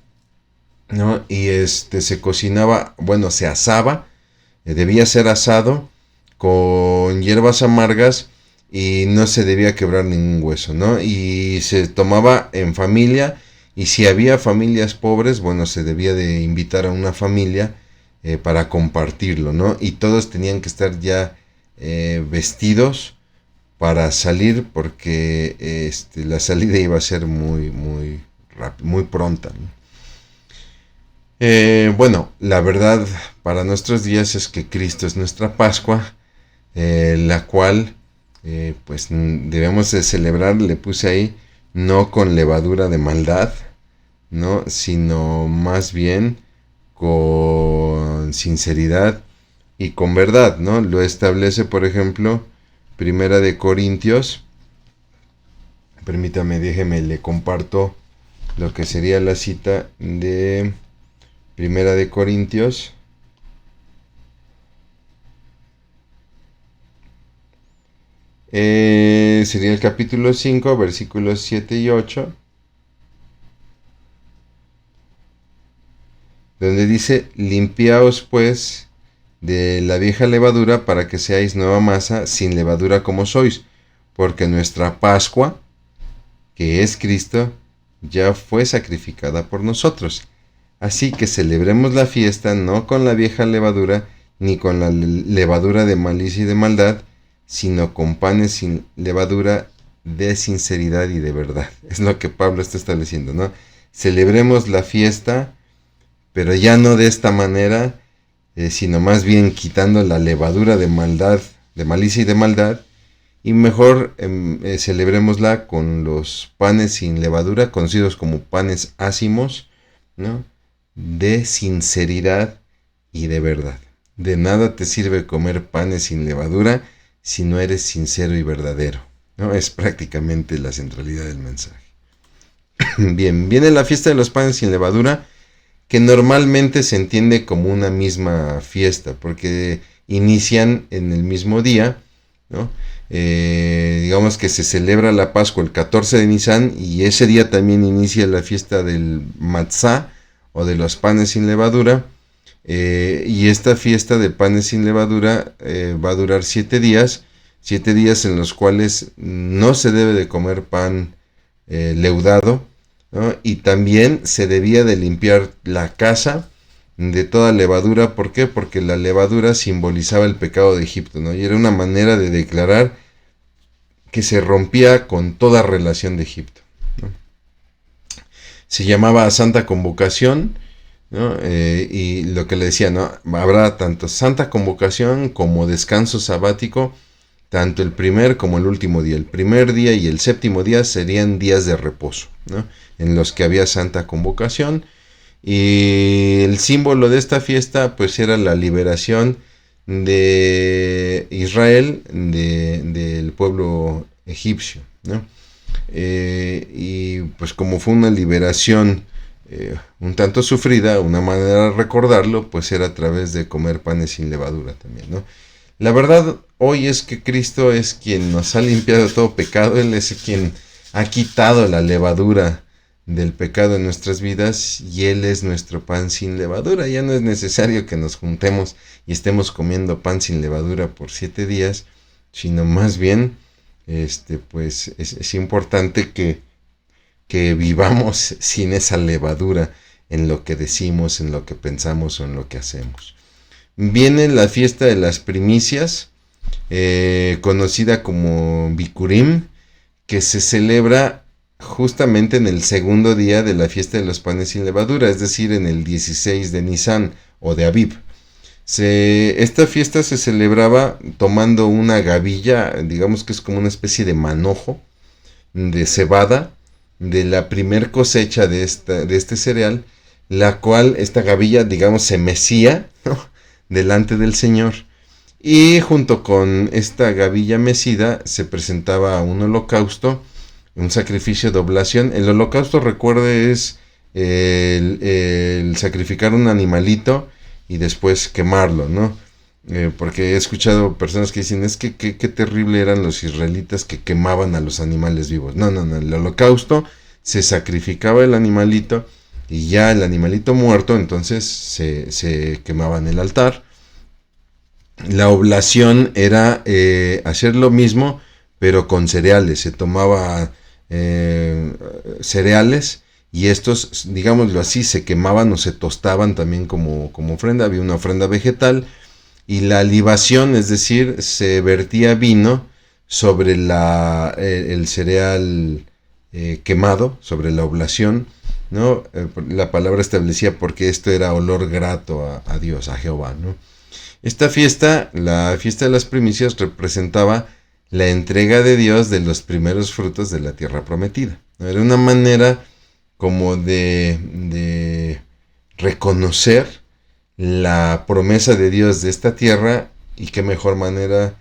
¿no? Y se cocinaba, bueno, se asaba, debía ser asado con hierbas amargas y no se debía quebrar ningún hueso, ¿no? Y se tomaba en familia, y si había familias pobres, bueno, se debía de invitar a una familia para compartirlo, ¿no? Y todos tenían que estar ya vestidos para salir, porque la salida iba a ser muy, muy rápida, muy pronta, ¿no? Bueno, la verdad para nuestros días es que Cristo es nuestra Pascua, la cual pues debemos de celebrar, le puse ahí, no con levadura de maldad, ¿no? Sino más bien con sinceridad y con verdad, ¿no? Lo establece, por ejemplo, Primera de Corintios. Permítame, déjeme, le comparto lo que sería la cita de Primera de Corintios. Sería el capítulo 5, versículos 7 y 8, donde dice: limpiaos pues de la vieja levadura para que seáis nueva masa, sin levadura como sois, porque nuestra Pascua, que es Cristo, ya fue sacrificada por nosotros. Así que celebremos la fiesta no con la vieja levadura, ni con la levadura de malicia y de maldad, sino con panes sin levadura de sinceridad y de verdad. Es lo que Pablo está estableciendo, ¿no? Celebremos la fiesta, pero ya no de esta manera, sino más bien quitando la levadura de maldad, de malicia y de maldad, y mejor celebrémosla con los panes sin levadura, conocidos como panes ácimos, ¿no? De sinceridad y de verdad. De nada te sirve comer panes sin levadura si no eres sincero y verdadero, ¿no? Es prácticamente la centralidad del mensaje. Bien, viene la fiesta de los panes sin levadura, que normalmente se entiende como una misma fiesta, porque inician en el mismo día, ¿no? Digamos que se celebra la Pascua el 14 de Nisan, y ese día también inicia la fiesta del Matzá, o de los panes sin levadura, y esta fiesta de panes sin levadura va a durar 7 días, 7 días en los cuales no se debe de comer pan leudado, ¿no? Y también se debía de limpiar la casa de toda levadura. ¿Por qué? Porque la levadura simbolizaba el pecado de Egipto, ¿no? Y era una manera de declarar que se rompía con toda relación de Egipto, ¿no? Se llamaba Santa Convocación, ¿no? Y lo que le decía, ¿no? Habrá tanto Santa Convocación como descanso sabático, tanto el primer como el último día. El primer día y el séptimo día serían días de reposo, ¿no? En los que había Santa Convocación. Y el símbolo de esta fiesta pues era la liberación de Israel del pueblo egipcio, ¿no? Y pues como fue una liberación un tanto sufrida, una manera de recordarlo pues era a través de comer panes sin levadura también, ¿no? La verdad hoy es que Cristo es quien nos ha limpiado de todo pecado. Él es quien ha quitado la levadura del pecado en nuestras vidas, y Él es nuestro pan sin levadura. Ya no es necesario que nos juntemos y estemos comiendo pan sin levadura por 7 días, sino más bien pues es importante que vivamos sin esa levadura en lo que decimos, en lo que pensamos o en lo que hacemos. Viene la fiesta de las primicias, conocida como Bikurim, que se celebra justamente en el segundo día de la fiesta de los panes sin levadura, es decir, en el 16 de Nisan o de Aviv. Esta fiesta se celebraba tomando una gavilla, digamos que es como una especie de manojo de cebada, de la primer cosecha de este cereal, la cual esta gavilla, digamos, se mecía, ¿no?, delante del Señor. Y junto con esta gavilla mecida se presentaba un holocausto, un sacrificio de oblación. El holocausto, recuerde, es el sacrificar un animalito y después quemarlo, ¿no? Porque he escuchado personas que dicen, es que qué terrible eran los israelitas que quemaban a los animales vivos. No, el holocausto se sacrificaba el animalito, y ya el animalito muerto, entonces se quemaba en el altar. La oblación era hacer lo mismo, pero con cereales. Se tomaba cereales, y estos, digámoslo así, se quemaban o se tostaban también como ofrenda. Había una ofrenda vegetal, y la libación, es decir, se vertía vino sobre el cereal quemado, sobre la oblación, ¿no? La palabra establecía porque esto era olor grato a Dios, a Jehová, ¿no? Esta fiesta, la fiesta de las primicias, representaba la entrega de Dios de los primeros frutos de la tierra prometida. Era una manera como de reconocer la promesa de Dios de esta tierra, y qué mejor manera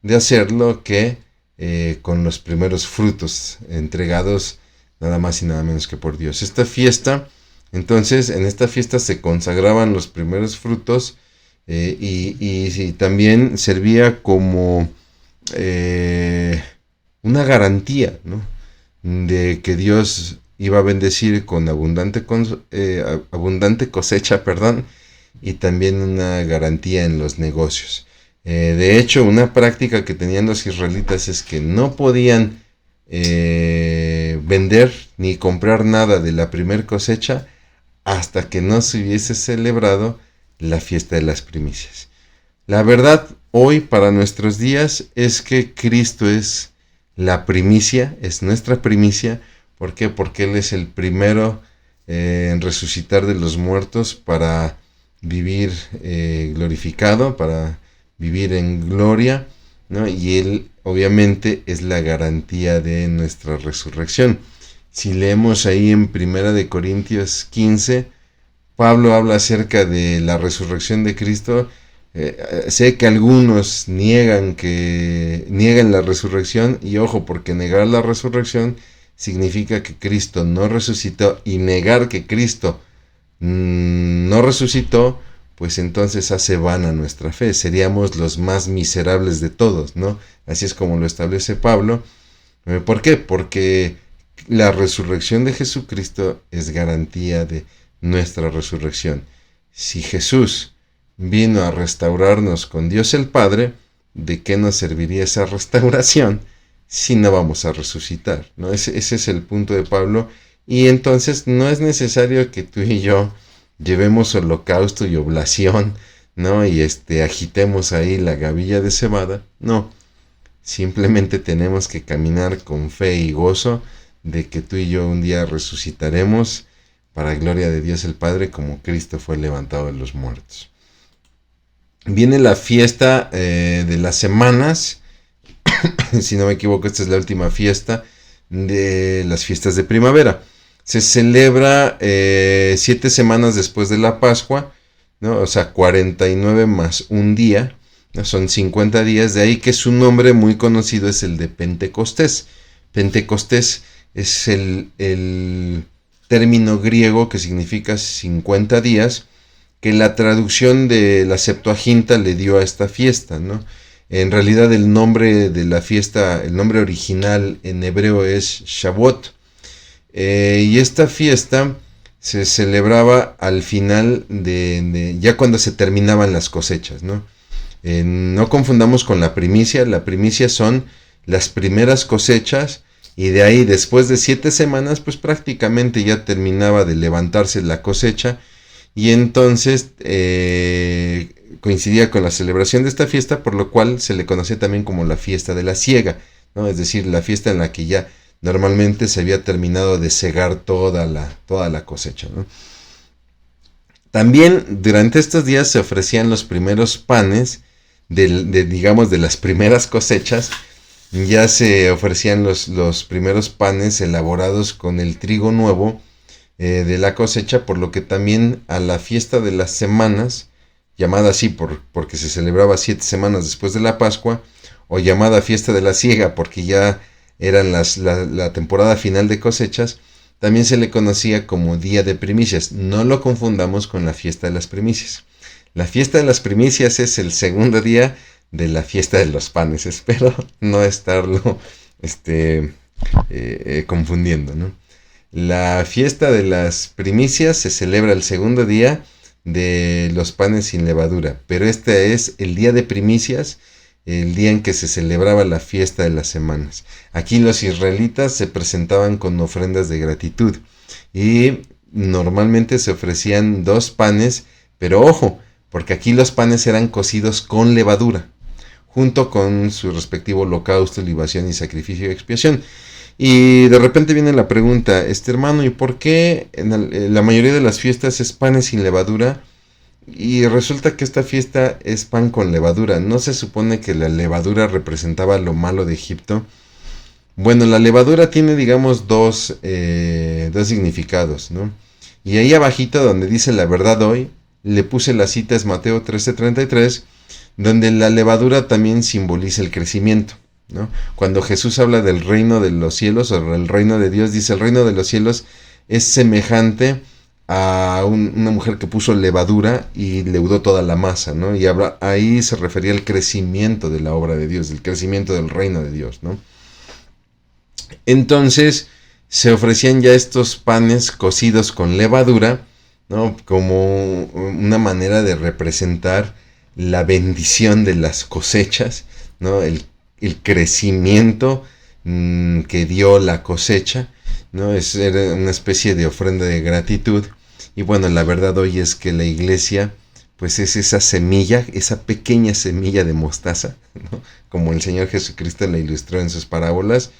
de hacerlo que con los primeros frutos entregados nada más y nada menos que por Dios. Esta fiesta, entonces, en esta fiesta se consagraban los primeros frutos, y también servía como una garantía, ¿no?, de que Dios iba a bendecir con abundante cosecha, y también una garantía en los negocios. De hecho, una práctica que tenían los israelitas es que no podían vender ni comprar nada de la primer cosecha hasta que no se hubiese celebrado la fiesta de las primicias. La verdad hoy para nuestros días es que Cristo es la primicia, es nuestra primicia. ¿Por qué? Porque Él es el primero en resucitar de los muertos para vivir glorificado, para vivir en gloria, ¿no? Y Él obviamente es la garantía de nuestra resurrección. Si leemos ahí en 1 Corintios 15, Pablo habla acerca de la resurrección de Cristo. Sé que algunos niegan la resurrección, y ojo, porque negar la resurrección significa que Cristo no resucitó, y negar que Cristo no resucitó, pues entonces hace vana nuestra fe. Seríamos los más miserables de todos, ¿no? Así es como lo establece Pablo. ¿Por qué? Porque la resurrección de Jesucristo es garantía de nuestra resurrección. Si Jesús vino a restaurarnos con Dios el Padre, ¿de qué nos serviría esa restauración si no vamos a resucitar? ¿No? Ese es el punto de Pablo. Y entonces no es necesario que tú y yo llevemos holocausto y oblación, ¿no? Y agitemos ahí la gavilla de cebada. No, simplemente tenemos que caminar con fe y gozo de que tú y yo un día resucitaremos para gloria de Dios el Padre, como Cristo fue levantado de los muertos. Viene la fiesta de las semanas. Si no me equivoco, esta es la última fiesta de las fiestas de primavera. Se celebra 7 semanas después de la Pascua, ¿no? O sea, 49 más un día, ¿no? Son 50 días. De ahí que su nombre muy conocido es el de Pentecostés. Pentecostés es el término griego que significa 50 días, que la traducción de la Septuaginta le dio a esta fiesta, ¿no? En realidad el nombre de la fiesta, el nombre original en hebreo es Shavuot. Y esta fiesta se celebraba al final ya cuando se terminaban las cosechas, ¿no? No confundamos con la primicia. La primicia son las primeras cosechas, y de ahí después de 7 semanas pues prácticamente ya terminaba de levantarse la cosecha, y entonces coincidía con la celebración de esta fiesta, por lo cual se le conocía también como la fiesta de la siega, ¿no? Es decir, la fiesta en la que ya normalmente se había terminado de segar toda la cosecha, ¿no? También durante estos días se ofrecían los primeros panes digamos, de las primeras cosechas. Ya se ofrecían los primeros panes elaborados con el trigo nuevo de la cosecha, por lo que también a la fiesta de las semanas, llamada así porque se celebraba 7 semanas después de la Pascua, o llamada fiesta de la siega porque ya eran la temporada final de cosechas, también se le conocía como día de primicias. No lo confundamos con la fiesta de las primicias. La fiesta de las primicias es el segundo día de la fiesta de los panes. Espero no estarlo confundiendo, ¿no? La fiesta de las primicias se celebra el segundo día de los panes sin levadura, pero este es el día de primicias, el día en que se celebraba la fiesta de las semanas. Aquí los israelitas se presentaban con ofrendas de gratitud y normalmente se ofrecían 2 panes, pero ojo, porque aquí los panes eran cocidos con levadura, junto con su respectivo holocausto, libación y sacrificio de expiación. Y de repente viene la pregunta, hermano, ¿y por qué en la mayoría de las fiestas es panes sin levadura? Y resulta que esta fiesta es pan con levadura. ¿No se supone que la levadura representaba lo malo de Egipto? Bueno, la levadura tiene, digamos, dos significados, ¿no? Y ahí abajito donde dice la verdad hoy, le puse la cita, es Mateo 13:33, donde la levadura también simboliza el crecimiento, ¿no? Cuando Jesús habla del reino de los cielos o el reino de Dios, dice el reino de los cielos es semejante a una mujer que puso levadura y leudó toda la masa, ¿no? Y ahí se refería al crecimiento de la obra de Dios, del crecimiento del reino de Dios, ¿no? Entonces se ofrecían ya estos panes cocidos con levadura, ¿no? Como una manera de representar la bendición de las cosechas, ¿no? El crecimiento que dio la cosecha, ¿no? Era una especie de ofrenda de gratitud. Y bueno, la verdad hoy es que la iglesia, pues es esa semilla, esa pequeña semilla de mostaza, ¿no? Como el Señor Jesucristo la ilustró en sus parábolas,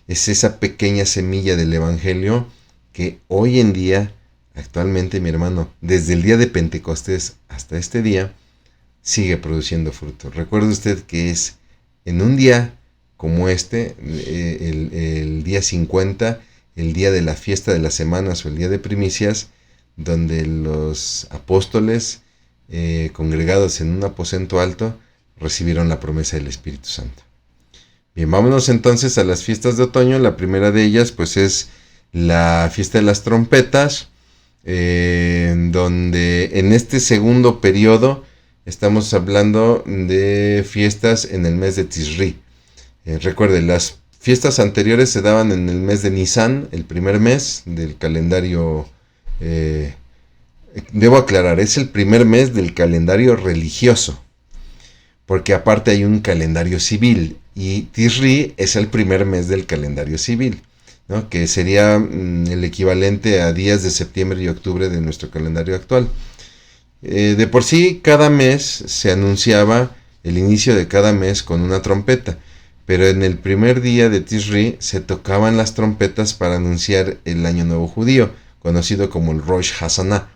es esa pequeña semilla del Evangelio que hoy en día, actualmente, mi hermano, desde el día de Pentecostés hasta este día, sigue produciendo fruto. Recuerde usted que es en un día como este, el día 50, el día de la fiesta de las semanas o el día de primicias, donde los apóstoles congregados en un aposento alto recibieron la promesa del Espíritu Santo. Bien, vámonos entonces a las fiestas de otoño. La primera de ellas pues es la fiesta de las trompetas, donde en este segundo periodo estamos hablando de fiestas en el mes de Tisri. Recuerden, las fiestas anteriores se daban en el mes de Nisan, el primer mes del calendario. Debo aclarar, es el primer mes del calendario religioso, porque aparte hay un calendario civil, y Tisri es el primer mes del calendario civil, ¿no? Que sería el equivalente a días de septiembre y octubre de nuestro calendario actual. De por sí, cada mes se anunciaba el inicio de cada mes con una trompeta, pero en el primer día de Tisri se tocaban las trompetas para anunciar el año nuevo judío, conocido como el Rosh Hashanah,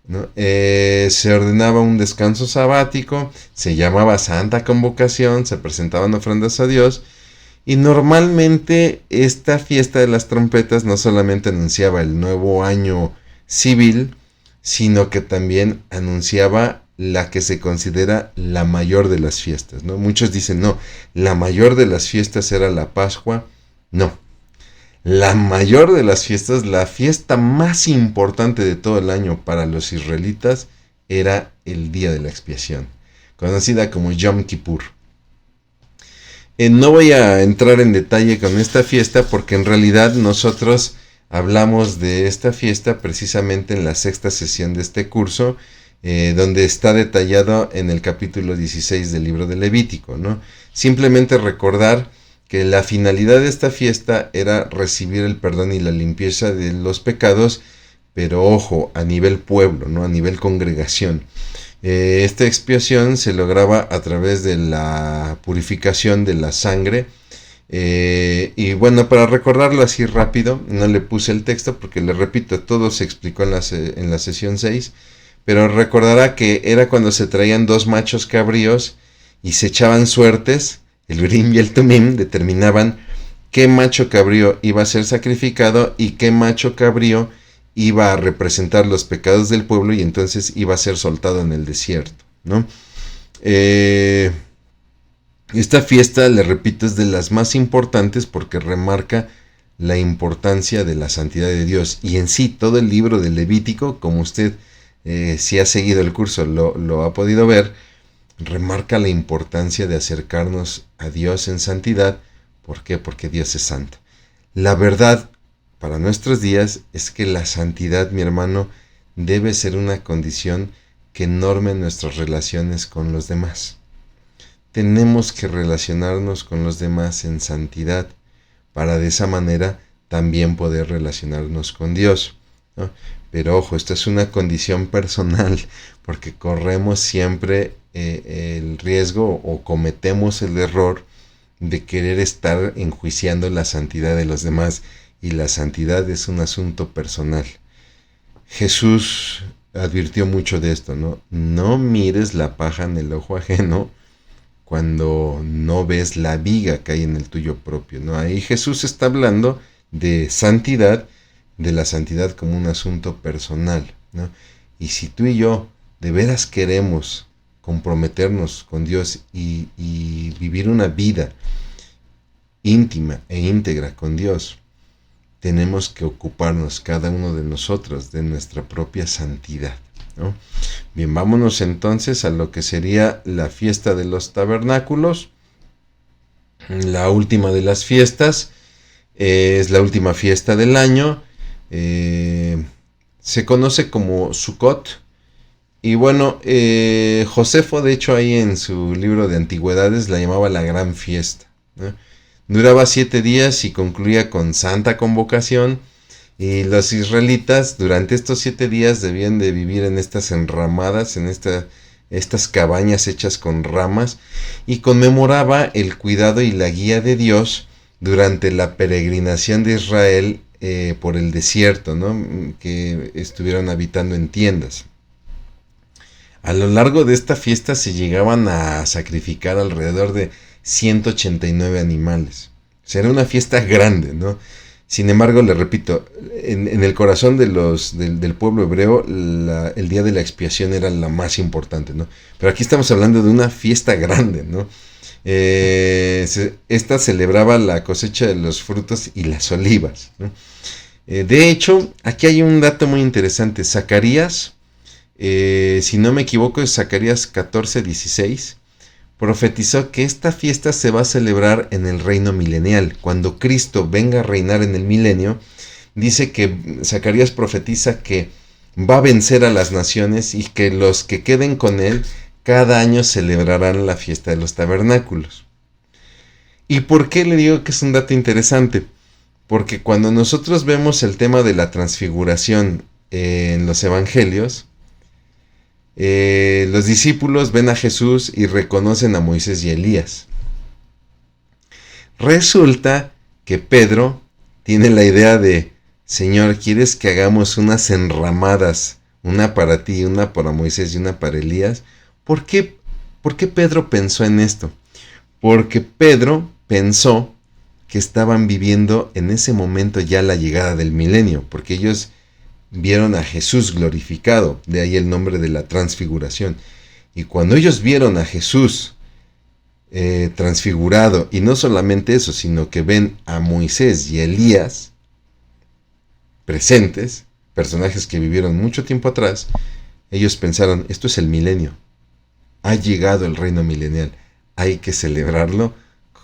¿no? Se ordenaba un descanso sabático, se llamaba Santa Convocación, se presentaban ofrendas a Dios, y normalmente esta fiesta de las trompetas no solamente anunciaba el nuevo año civil, sino que también anunciaba la que se considera la mayor de las fiestas, ¿no? Muchos dicen, no, la mayor de las fiestas era la Pascua. No, la mayor de las fiestas, la fiesta más importante de todo el año para los israelitas, era el día de la expiación, conocida como Yom Kippur. No voy a entrar en detalle con esta fiesta porque en realidad nosotros hablamos de esta fiesta precisamente en la sexta sesión de este curso, donde está detallado en el capítulo 16 del libro de Levítico, ¿no? Simplemente recordar que la finalidad de esta fiesta era recibir el perdón y la limpieza de los pecados, pero ojo, a nivel pueblo, ¿no? A nivel congregación. Esta expiación se lograba a través de la purificación de la sangre. Y bueno, para recordarlo así rápido, no le puse el texto porque le repito, todo se explicó en la sesión 6, pero recordará que era cuando se traían dos machos cabríos y se echaban suertes. El Urim y el Tumim determinaban qué macho cabrío iba a ser sacrificado y qué macho cabrío iba a representar los pecados del pueblo y entonces iba a ser soltado en el desierto, ¿no? Esta fiesta, le repito, es de las más importantes porque remarca la importancia de la santidad de Dios. Y en sí, todo el libro del Levítico, como usted, si ha seguido el curso, lo ha podido ver, remarca la importancia de acercarnos a Dios en santidad. ¿Por qué? Porque Dios es santo. La verdad para nuestros días es que la santidad, mi hermano, debe ser una condición que norme nuestras relaciones con los demás. Tenemos que relacionarnos con los demás en santidad para de esa manera también poder relacionarnos con Dios, ¿no? Pero ojo, esta es una condición personal porque corremos siempre el riesgo o cometemos el error de querer estar enjuiciando la santidad de los demás, y la santidad es un asunto personal. Jesús advirtió mucho de esto, ¿no? No mires la paja en el ojo ajeno cuando no ves la viga que hay en el tuyo propio, ¿no? Ahí Jesús está hablando de santidad, de la santidad como un asunto personal, ¿no? Y si tú y yo de veras queremos comprometernos con Dios y vivir una vida íntima e íntegra con Dios, tenemos que ocuparnos cada uno de nosotros de nuestra propia santidad, ¿no? Bien, vámonos entonces a lo que sería la fiesta de los tabernáculos. La última de las fiestas, es la última fiesta del año. Se conoce como Sukkot. Y bueno, Josefo, de hecho, ahí en su libro de antigüedades la llamaba la gran fiesta, ¿no? Duraba 7 días y concluía con santa convocación. Y los israelitas durante estos 7 días debían de vivir en estas enramadas, en estas cabañas hechas con ramas, y conmemoraba el cuidado y la guía de Dios durante la peregrinación de Israel por el desierto, ¿no? Que estuvieron habitando en tiendas. A lo largo de esta fiesta se llegaban a sacrificar alrededor de 189 animales. O sea, era una fiesta grande, ¿no? Sin embargo, le repito, en el corazón del pueblo hebreo, el día de la expiación era la más importante, ¿no? Pero aquí estamos hablando de una fiesta grande, ¿no? Esta celebraba la cosecha de los frutos y las olivas, ¿no? De hecho, aquí hay un dato muy interesante. Zacarías, si no me equivoco, es Zacarías 14:16. Profetizó que esta fiesta se va a celebrar en el reino milenial. Cuando Cristo venga a reinar en el milenio, dice que Zacarías profetiza que va a vencer a las naciones y que los que queden con él cada año celebrarán la fiesta de los tabernáculos. ¿Y por qué le digo que es un dato interesante? Porque cuando nosotros vemos el tema de la transfiguración en los evangelios, los discípulos ven a Jesús y reconocen a Moisés y Elías. Resulta que Pedro tiene la idea de: Señor, ¿quieres que hagamos unas enramadas? Una para ti, una para Moisés y una para Elías. ¿Por qué Pedro pensó en esto? Porque Pedro pensó que estaban viviendo en ese momento ya la llegada del milenio, porque ellos vieron a Jesús glorificado, de ahí el nombre de la transfiguración. Y cuando ellos vieron a Jesús transfigurado, y no solamente eso, sino que ven a Moisés y a Elías presentes, personajes que vivieron mucho tiempo atrás, ellos pensaron: esto es el milenio, ha llegado el reino milenial, hay que celebrarlo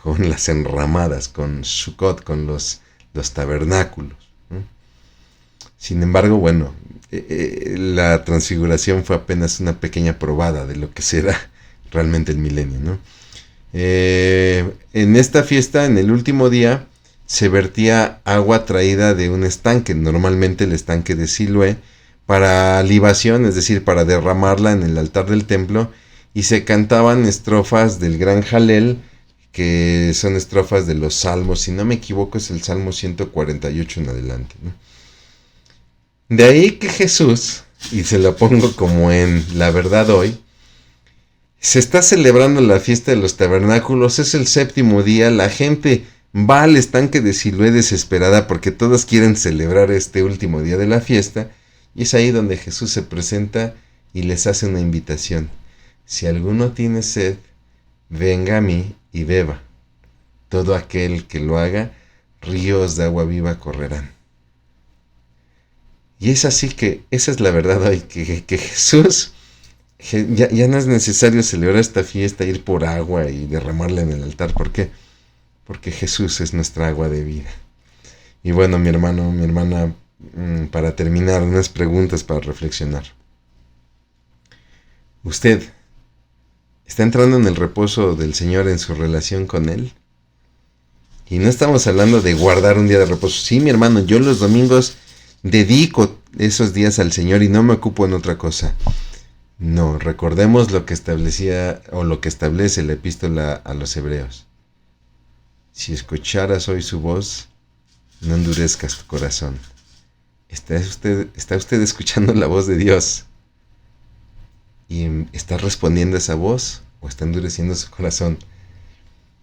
con las enramadas, con Sukkot, con los tabernáculos. Sin embargo, bueno, la transfiguración fue apenas una pequeña probada de lo que será realmente el milenio, ¿no? En esta fiesta, en el último día, se vertía agua traída de un estanque, normalmente el estanque de Siloé, para libación, es decir, para derramarla en el altar del templo, y se cantaban estrofas del Gran Jalel, que son estrofas de los salmos. Si no me equivoco, es el Salmo 148 en adelante, ¿no? De ahí que Jesús, y se lo pongo como en la verdad hoy, se está celebrando la fiesta de los tabernáculos, es el 7º día, la gente va al estanque de Siloé desesperada porque todos quieren celebrar este último día de la fiesta, y es ahí donde Jesús se presenta y les hace una invitación: si alguno tiene sed, venga a mí y beba. Todo aquel que lo haga, ríos de agua viva correrán. Y es así que esa es la verdad hoy, que Jesús, ya no es necesario celebrar esta fiesta, ir por agua y derramarla en el altar. ¿Por qué? Porque Jesús es nuestra agua de vida. Y bueno, mi hermano, mi hermana, para terminar, unas preguntas para reflexionar. ¿Usted está entrando en el reposo del Señor en su relación con Él? Y no estamos hablando de guardar un día de reposo. Sí, mi hermano, yo los domingos dedico esos días al Señor y no me ocupo en otra cosa. No, recordemos lo que establecía o lo que establece la epístola a los Hebreos. Si escucharas hoy su voz, no endurezcas tu corazón. ¿Está usted escuchando la voz de Dios? ¿Y está respondiendo a esa voz o está endureciendo su corazón?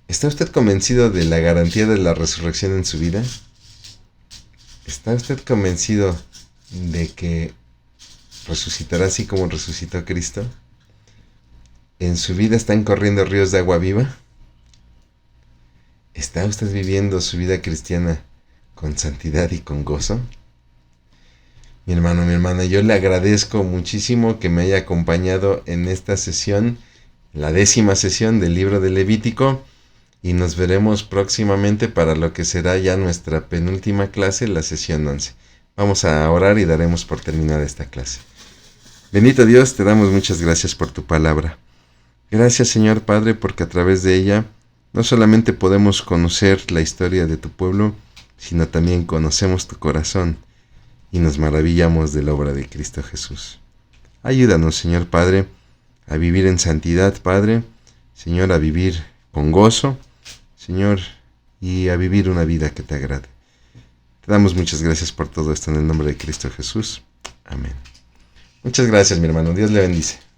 ¿Está usted convencido de la garantía de la resurrección en su vida? ¿Está usted convencido de que resucitará así como resucitó Cristo? ¿En su vida están corriendo ríos de agua viva? ¿Está usted viviendo su vida cristiana con santidad y con gozo? Mi hermano, mi hermana, yo le agradezco muchísimo que me haya acompañado en esta sesión, la 10ª sesión del libro de Levítico, y nos veremos próximamente para lo que será ya nuestra penúltima clase, la sesión 11. Vamos a orar y daremos por terminada esta clase. Bendito Dios, te damos muchas gracias por tu palabra. Gracias, Señor Padre, porque a través de ella no solamente podemos conocer la historia de tu pueblo, sino también conocemos tu corazón y nos maravillamos de la obra de Cristo Jesús. Ayúdanos, Señor Padre, a vivir en santidad, Padre, Señor, a vivir con gozo, Señor, y a vivir una vida que te agrade. Te damos muchas gracias por todo esto en el nombre de Cristo Jesús. Amén. Muchas gracias, mi hermano. Dios le bendice.